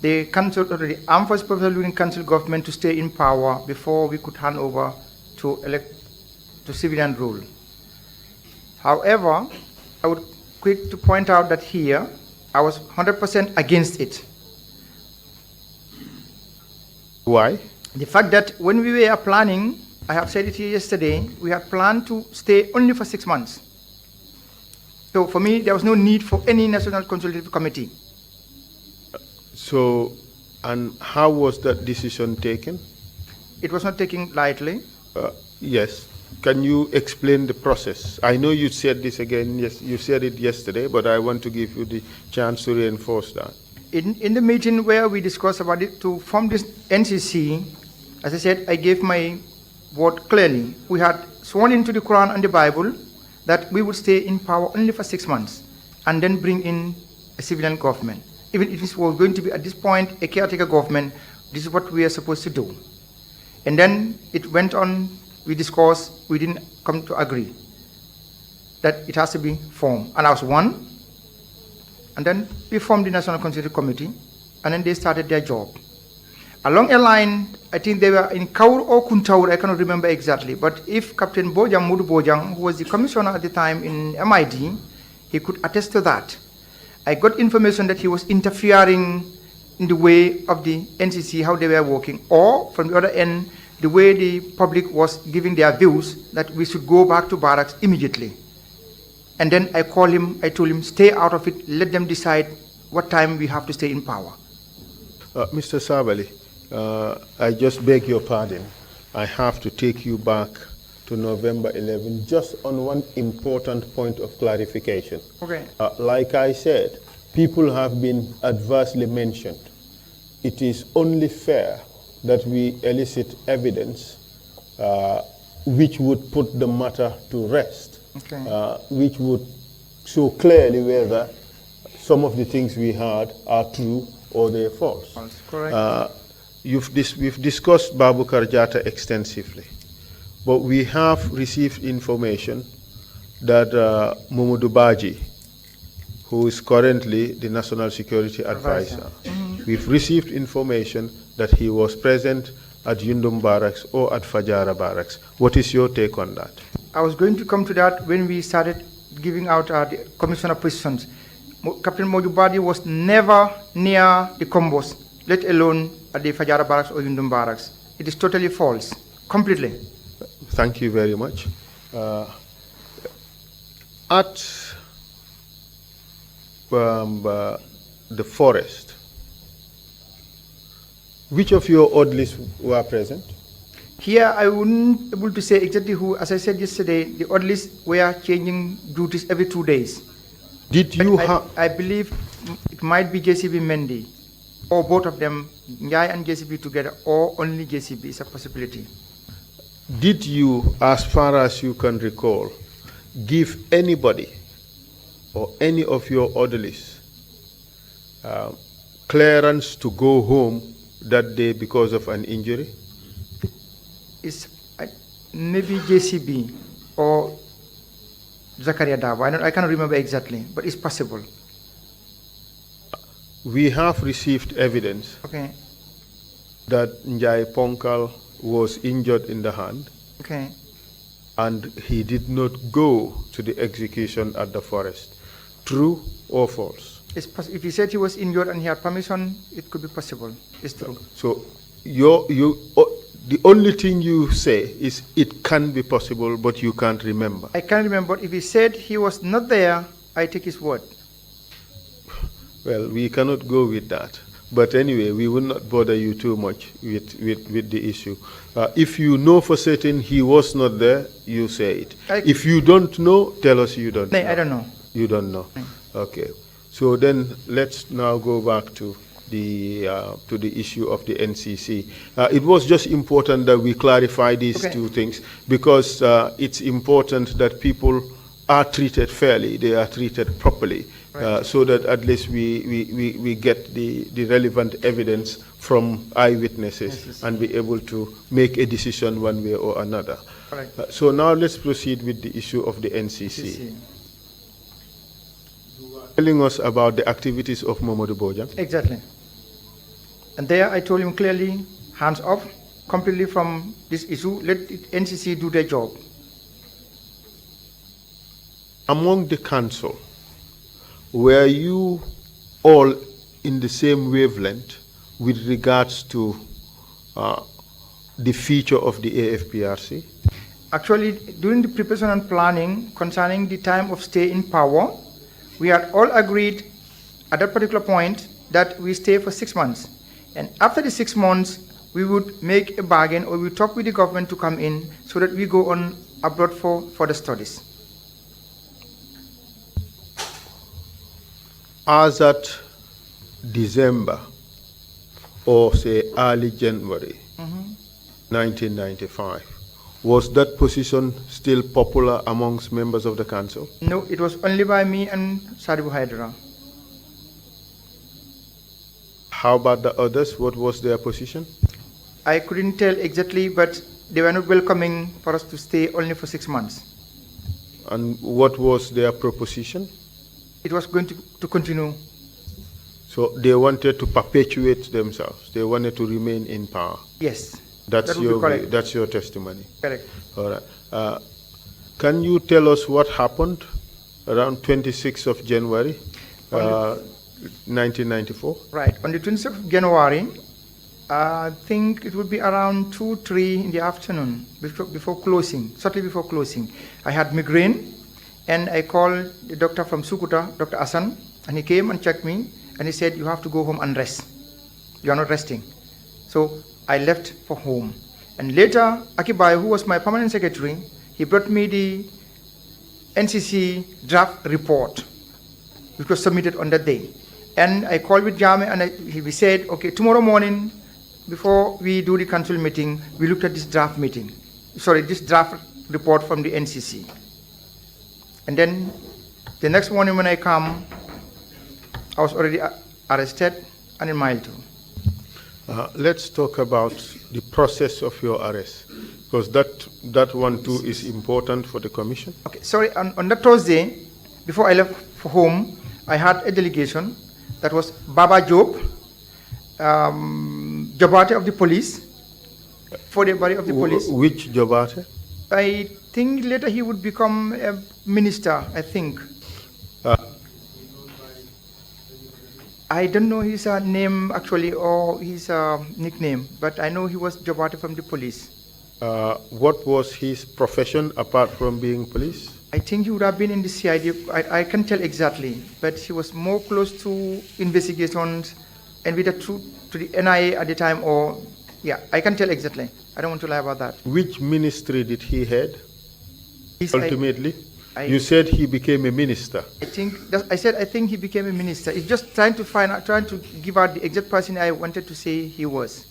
the council or the Armed Forces Professional Council government to stay in power before we could hand over to civilian rule. However, I would quick to point out that here I was 100% against it. Why? The fact that when we were planning, I have said it here yesterday, we had planned to stay only for 6 months. So for me, there was no need for any National Consultative Committee. So, and how was that decision taken? It was not taken lightly. Yes. Can you explain the process? I know you said this again. Yes, you said it yesterday, but I want to give you the chance to reinforce that. In the meeting where we discussed about it, to form this NCC, as I said, I gave my word clearly. We had sworn into the Quran and the Bible that we would stay in power only for 6 months and then bring in a civilian government. Even if it was going to be at this point a caretaker government, this is what we are supposed to do. And then it went on, we discussed, we didn't come to agree that it has to be formed. And I was one. And then we formed the National Constitutive Committee, and then they started their job. Along a line, I think they were in Kaur or Kuntaur, I cannot remember exactly, but if Captain Bojang, Mudu Bojang, who was the commissioner at the time in MID, he could attest to that. I got information that he was interfering in the way of the NCC, how they were working, or from the other end, the way the public was giving their views that we should go back to barracks immediately. And then I called him, I told him, stay out of it, let them decide what time we have to stay in power. Mr. Sabally, I just beg your pardon. I have to take you back to November 11, just on one important point of clarification. Okay. Like I said, people have been adversely mentioned. It is only fair that we elicit evidence which would put the matter to rest. Okay. Which would show clearly whether some of the things we heard are true or they're false. False, correct. We've discussed Babu Karjata extensively, but we have received information that Mamadou Baji, who is currently the National Security Advisor, we've received information that he was present at Yundum Barracks or at Fajara Barracks. What is your take on that? I was going to come to that when we started giving out the commissioner positions. Captain Mojubadi was never near the combos, let alone at the Fajara Barracks or Yundum Barracks. It is totally false, completely. Thank you very much. At the forest, which of your orderlies were present? Here, I wouldn't be able to say exactly who. As I said yesterday, the orderlies were changing duties every 2 days. Did you have? I believe it might be JCB Mendy, or both of them, Njai and JCB together, or only JCB is a possibility. Did you, as far as you can recall, give anybody or any of your orderlies clearance to go home that day because of an injury? It's maybe JCB or Zakaria Dabo. I cannot remember exactly, but it's possible. We have received evidence that Njai Ponkal was injured in the hand, and he did not go to the execution at the forest. True or false? If he said he was injured and he had permission, it could be possible. It's true. So the only thing you say is it can be possible, but you can't remember. I can't remember. If he said he was not there, I take his word. Well, we cannot go with that. But anyway, we will not bother you too much with the issue. If you know for certain he was not there, you say it. If you don't know, tell us you don't know. I don't know. You don't know. Okay. So then let's now go back to the issue of the NCC. It was just important that we clarify these two things, because it's important that people are treated fairly, they are treated properly, so that at least we get the relevant evidence from eyewitnesses and be able to make a decision one way or another. So now let's proceed with the issue of the NCC. You are telling us about the activities of Mamadou Bojang. Exactly. And there I told him clearly, hands off completely from this issue, let the NCC do their job. Among the council, were you all in the same wavelength with regards to the future of the AFPRC? Actually, during the preparation and planning concerning the time of stay in power, we had all agreed at that particular point that we stay for 6 months. And after the 6 months, we would make a bargain or we talk with the government to come in so that we go on abroad for further studies. As at December or say early January 1995, was that position still popular amongst members of the council? No, it was only by me and Sadibu Hydra. How about the others? What was their position? I couldn't tell exactly, but they were not welcoming for us to stay only for 6 months. And what was their proposition? It was going to continue. So they wanted to perpetuate themselves. They wanted to remain in power. Yes. That's that would be correct. That's your testimony. Correct. All right. Can you tell us what happened around 26th of January, 1994? Right. On the 26th of January, I think it would be around 2, 3 in the afternoon before closing, shortly before closing. I had migraine, and I called the doctor from Sukuta, Dr. Asan, and he came and checked me, and he said, "You have to go home and rest. You are not resting." So I left for home. And later, Akibai, who was my permanent secretary, he brought me the NCC draft report, which was submitted on that day. And I called with Jame, and we said, okay, tomorrow morning, before we do the council meeting, we looked at this draft report from the NCC. And then the next morning when I come, I was already arrested and in mile 2. Let's talk about the process of your arrest, because that one too is important for the commission. Okay, sorry, on that Thursday, before I left for home, I had a delegation that was Baba Job, Jabate of the police, Fodebari of the police. Which Jabate? I think later he would become a minister, I think. I don't know his name actually or his nickname, but I know he was Jabate from the police. What was his profession apart from being police? I think he would have been in the CID. I can't tell exactly, but he was more close to investigations and with to the NIA at the time, or yeah, I can't tell exactly. I don't want to lie about that. Which ministry did he head? Ultimately, you said he became a minister. I think he became a minister. It's just trying to give out the exact person I wanted to say he was.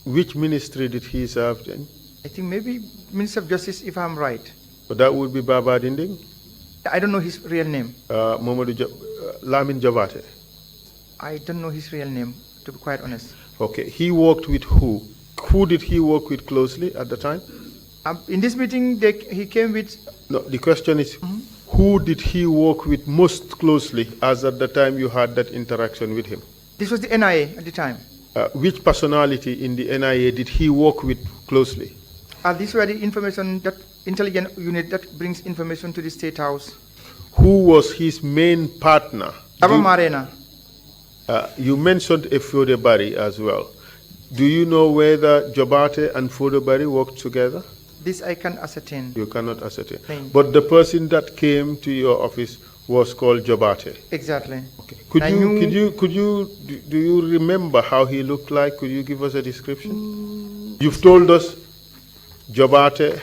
Which ministry did he serve in? I think maybe Minister of Justice, if I'm right. So that would be Baba Dinding? I don't know his real name. Lamin Jabate? I don't know his real name, to be quite honest. Okay. He worked with who? Who did he work with closely at the time? In this meeting, he came with... No, the question is, who did he work with most closely as at the time you had that interaction with him? This was the NIA at the time. Which personality in the NIA did he work with closely? These were the information, that intelligence unit that brings information to the State House. Who was his main partner? Marena. You mentioned Fodebari as well. Do you know whether Jabate and Fodebari worked together? This I can ascertain. You cannot ascertain. But the person that came to your office was called Jabate. Exactly. Okay. Do you remember how he looked like? Could you give us a description? You've told us Jabate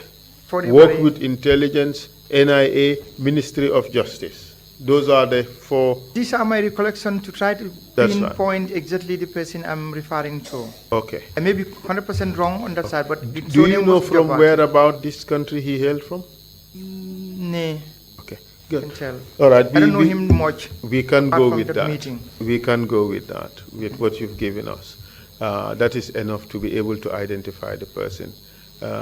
worked with intelligence, NIA, Ministry of Justice. Those are the 4. These are my recollections to try to pinpoint exactly the person I'm referring to. Okay. I may be 100% wrong on that side, but do you know from where about this country he hailed from? No. Okay, good. I can tell. All right. I don't know him much. We can go with that. Meeting. We can go with that, with what you've given us. That is enough to be able to identify the person.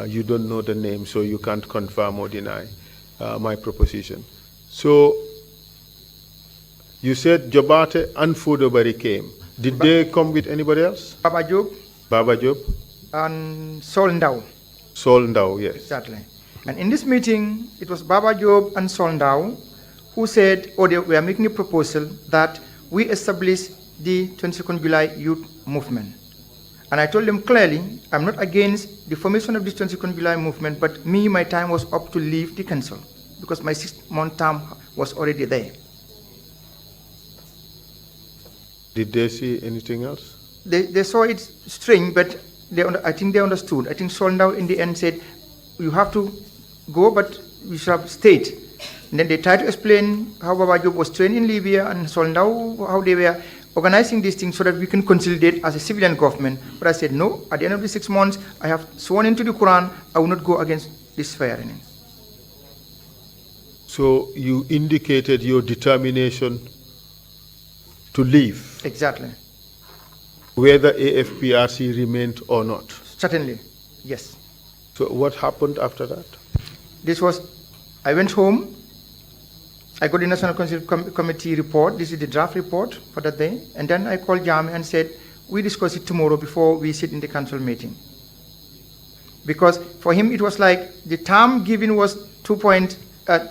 You don't know the name, so you can't confirm or deny my proposition. So, you said Jabate and Fodebari came. Did they come with anybody else? Baba Job. Baba Job. And Sol Ndao. Sol Ndao, yes. Exactly. And in this meeting, it was Baba Job and Sol Ndao who said, or they were making a proposal that we establish the 22nd July Youth Movement. And I told them clearly, I'm not against the formation of this 22nd July movement, but my time was up to leave the council because my 6-month term was already there. Did they see anything else? they saw it strange, but I think they understood. I think Soldau in the end said, you have to go, but we should have stayed. And then they tried to explain how Baba Job was trained in Libya and Soldau, how they were organizing these things so that we can consolidate as a civilian government. But I said, no, at the end of the 6 months, I have sworn into the Quran, I will not go against this firing. So you indicated your determination to leave. Exactly. Whether AFPRC remained or not. Certainly, yes. So what happened after that? I went home. I got the National Council Committee report. This is the draft report for that day. And then I called Jami and said, we discuss it tomorrow before we sit in the council meeting. Because for him, it was like the term given was 2 point. Are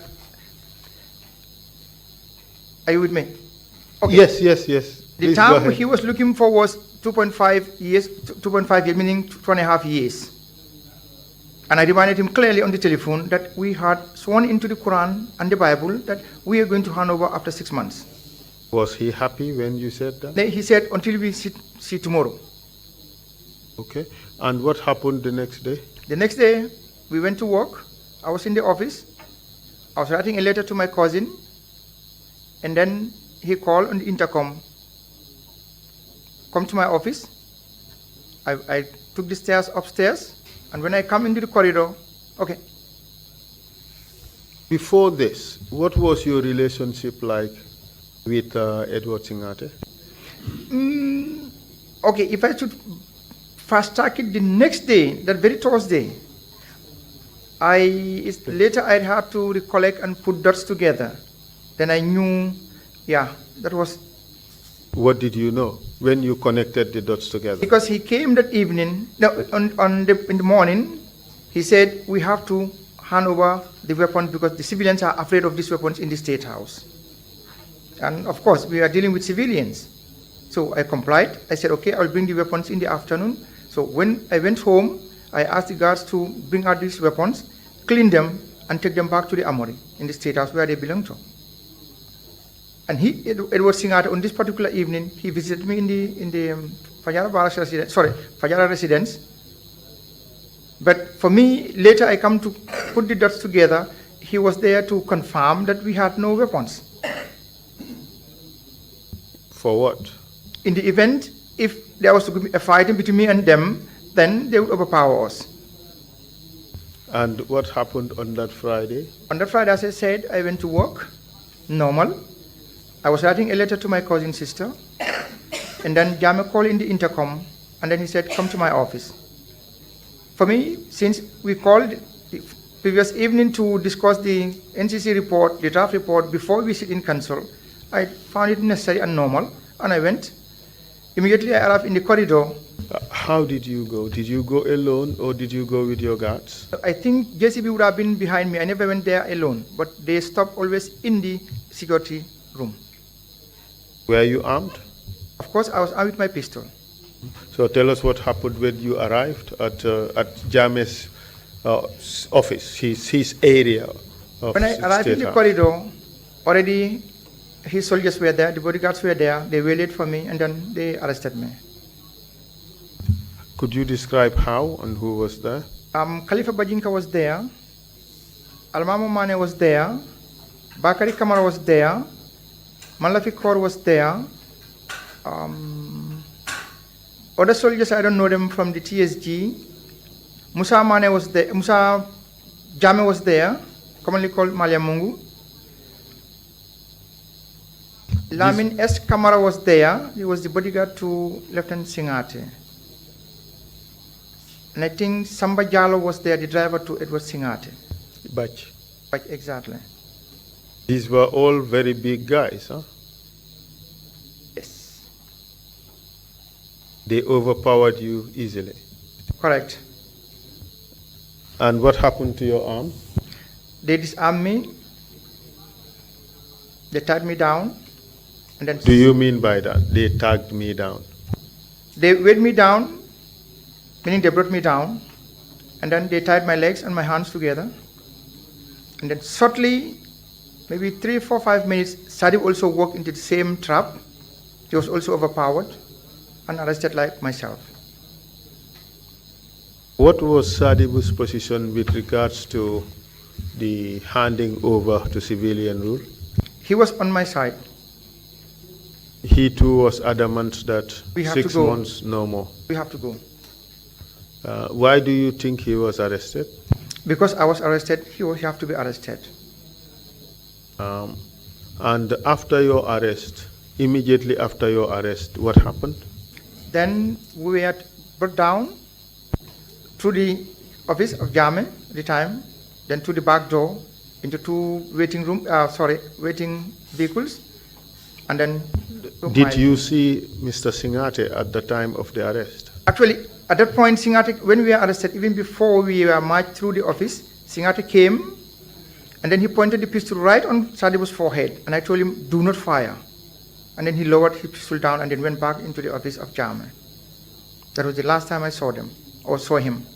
you with me? Okay. Yes. The term he was looking for was 2.5 years, 2.5 years, meaning 2.5 years. And I reminded him clearly on the telephone that we had sworn into the Quran and the Bible that we are going to hand over after 6 months. Was he happy when you said that? He said, until we see tomorrow. Okay. And what happened the next day? The next day, we went to work. I was in the office. I was writing a letter to my cousin. And then he called on the intercom. Come to my office. I took the stairs upstairs. And when I come into the corridor, okay. Before this, what was your relationship like with Edward Singate? Okay, if I should fast track it the next day, that very Thursday, later I'd have to recollect and put dots together. Then I knew, that was. What did you know when you connected the dots together? Because he came that evening, in the morning, he said, we have to hand over the weapons because the civilians are afraid of these weapons in the State House. And of course, we are dealing with civilians. So I complied. I said, okay, I'll bring the weapons in the afternoon. So when I went home, I asked the guards to bring out these weapons, clean them, and take them back to the armory in the State House where they belong to. And Edward Singate, on this particular evening, he visited me in the Fajara residence. But for me, later I come to put the dots together. He was there to confirm that we had no weapons. For what? In the event, if there was to be a fighting between me and them, then they would overpower us. And what happened on that Friday? On that Friday, as I said, I went to work, normal. I was writing a letter to my cousin sister, and then Jame called in the intercom, and then he said, come to my office. For me, since we called the previous evening to discuss the NCC report, the draft report, before we sit in council, I found it necessary and normal, and I went. Immediately I arrived in the corridor. How did you go? Did you go alone, or did you go with your guards? I think JCB would have been behind me. I never went there alone, but they stopped always in the security room. Were you armed? Of course, I was armed with my pistol. So tell us what happened when you arrived at Jame's office, his area. When I arrived in the corridor, already his soldiers were there, the bodyguards were there, they waited for me, and then they arrested me. Could you describe how and who was there? Khalifa Bajinka was there, Almamo Mane was there, Bakari Kamara was there, Malafi Kaur was there. Other soldiers, I don't know them from the TSG. Musa Mane was there. Musa Jame was there, commonly called Malyamungu. Lamin S. Kamara was there. He was the bodyguard to Lieutenant Singate. And I think Samba Jallo was there, the driver to Edward Singate. Bach. Exactly. These were all very big guys, huh? Yes. They overpowered you easily. Correct. And what happened to your arm? They disarmed me. They tied me down. And then. Do you mean by that? They tagged me down? They weighed me down, meaning they brought me down. And then they tied my legs and my hands together. And then shortly, maybe 3, 4, 5 minutes, Sadiq also walked into the same trap. He was also overpowered. and arrested like myself. What was Sadibu's position with regards to the handing over to civilian rule? He was on my side. He too was adamant that We have 6 to go. months, no more. We have to go. Why do you think he was arrested? Because I was arrested, he would have to be arrested. And after your arrest, immediately after your arrest, what happened? Then we were brought down through the office of Jame at the time, then to the back door into two waiting vehicles, and then. Did you see Mr. Singate at the time of the arrest? Actually, at that point, Singate, when we were arrested, even before we were marched through the office, Singate came, and then he pointed the pistol right on Sadibu's forehead, and I told him, "Do not fire." And then he lowered his pistol down and then went back into the office of Jame. That was the last time I saw them or saw him.